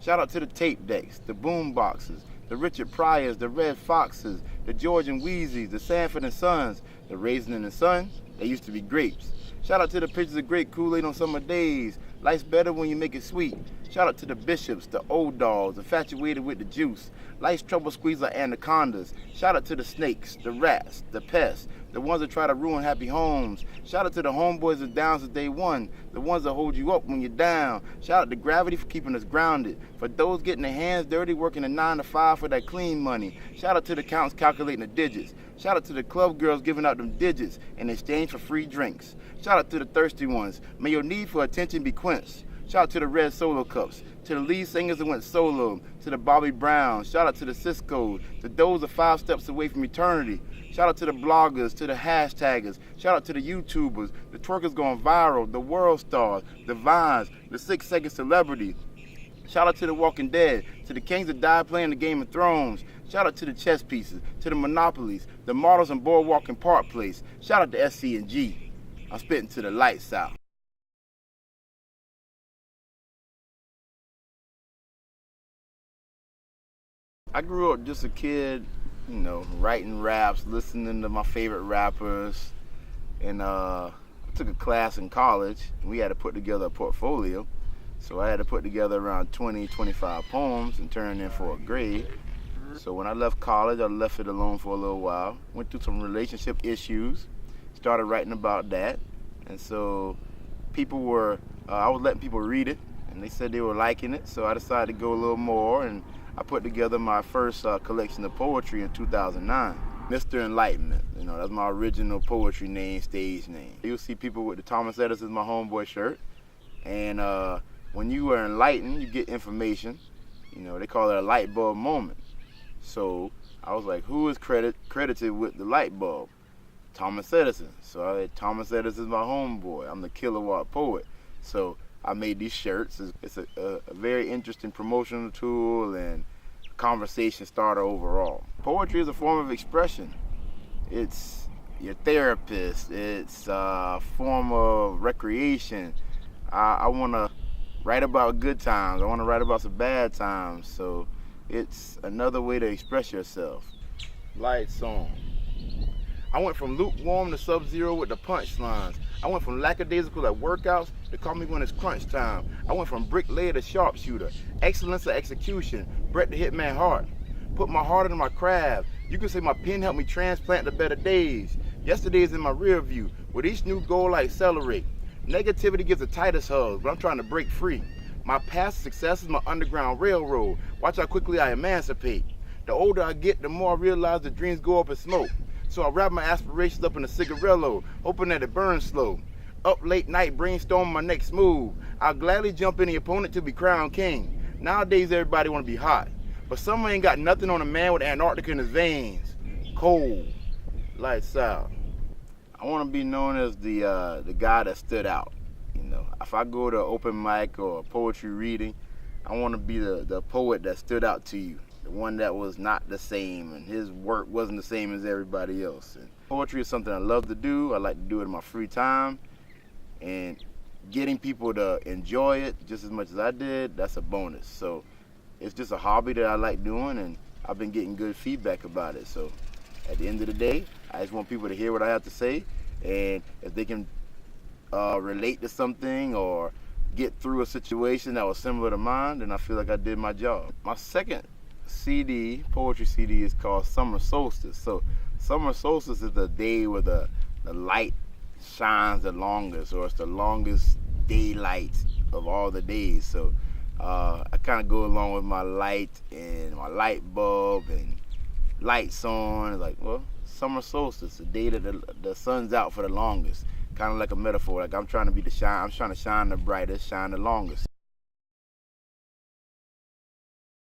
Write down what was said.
Shout out to the tape decks, the boom boxes, the Richard Pryors, the Red Foxes, the George and Wheezies, the Sanford and Sons, the Raisin in the Sun, they used to be grapes. Shout out to the pictures of great Kool-Aid on summer days. Life's better when you make it sweet. Shout out to the bishops, the old dogs, infatuated with the juice. Life's trouble squeezer anacondas. Shout out to the snakes, the rats, the pests, the ones that try to ruin happy homes. Shout out to the homeboys and downs since day one, the ones that hold you up when you're down. Shout out to gravity for keeping us grounded. For those getting their hands dirty, working a 9 to 5 for that clean money. Shout out to the counts calculating the digits. Shout out to the club girls giving out them digits in exchange for free drinks. Shout out to the thirsty ones. May your need for attention be quenched. Shout out to the red solo cups, to the lead singers that went solo, to the Bobby Browns. Shout out to the Cisco's, to those that 5 steps away from eternity. Shout out to the bloggers, to the hashtaggers. Shout out to the YouTubers, the twerkers going viral, the world stars, the vines, the 6-second celebrities. Shout out to the Walking Dead, to the kings that died playing the Game of Thrones. Shout out to the chess pieces, to the monopolies, the models and Boardwalk and Park Place. Shout out to SC&G. I'm spitting to the lights out. I grew up just a kid, writing raps, listening to my favorite rappers, and I took a class in college, and we had to put together a portfolio. So I had to put together around 20, 25 poems and turn in for a grade. So when I left college, I left it alone for a little while, went through some relationship issues, started writing about that, and so I was letting people read it, and they said they were liking it, so I decided to go a little more, and I put together my first collection of poetry in 2009. Mr. Enlightenment, that's my original poetry name, stage name. You'll see people with the Thomas Edison's My Homeboy shirt, and when you are enlightened, you get information. They call it a light bulb moment. So I was like, who is credited with the light bulb? Thomas Edison. So I had Thomas Edison's my homeboy. I'm the kilowatt poet. So I made these shirts. It's a very interesting promotional tool and conversation starter overall. Poetry is a form of expression. It's your therapist. It's a form of recreation. I want to write about good times. I want to write about some bad times. So it's another way to express yourself. Lights on. I went from lukewarm to sub-zero with the punchlines. I went from lackadaisical at workouts to call me when it's crunch time. I went from bricklayer to sharpshooter. Excellence of execution. Bret the Hitman Hart. Put my heart into my craft. You can say my pen helped me transplant the better days. Yesterday's in my rear view. With each new goal I accelerate. Negativity gives a tightest hug, but I'm trying to break free. My past success is my underground railroad. Watch how quickly I emancipate. The older I get, the more I realize the dreams go up in smoke. So I wrap my aspirations up in a cigarillo, hoping that it burns slow. Up late night, brainstorming my next move. I'll gladly jump any opponent to be crowned king. Nowadays, everybody want to be hot. But someone ain't got nothing on a man with Antarctica in his veins. Cold. Lights out. I want to be known as the guy that stood out. If I go to open mic or poetry reading, I want to be the poet that stood out to you. The one that was not the same and his work wasn't the same as everybody else. And poetry is something I love to do. I like to do it in my free time. And getting people to enjoy it just as much as I did, that's a bonus. So it's just a hobby that I like doing, and I've been getting good feedback about it. So at the end of the day, I just want people to hear what I have to say, and if they can relate to something or get through a situation that was similar to mine, then I feel like I did my job. My second CD, poetry CD, is called Summer Solstice. So Summer Solstice is the day where the light shines the longest, or it's the longest daylight of all the days. So I kind of go along with my light and my light bulb and lights on. Like, well, summer solstice, the day that the sun's out for the longest. Kind of like a metaphor. Like I'm trying to be I'm trying to shine the brightest, shine the longest.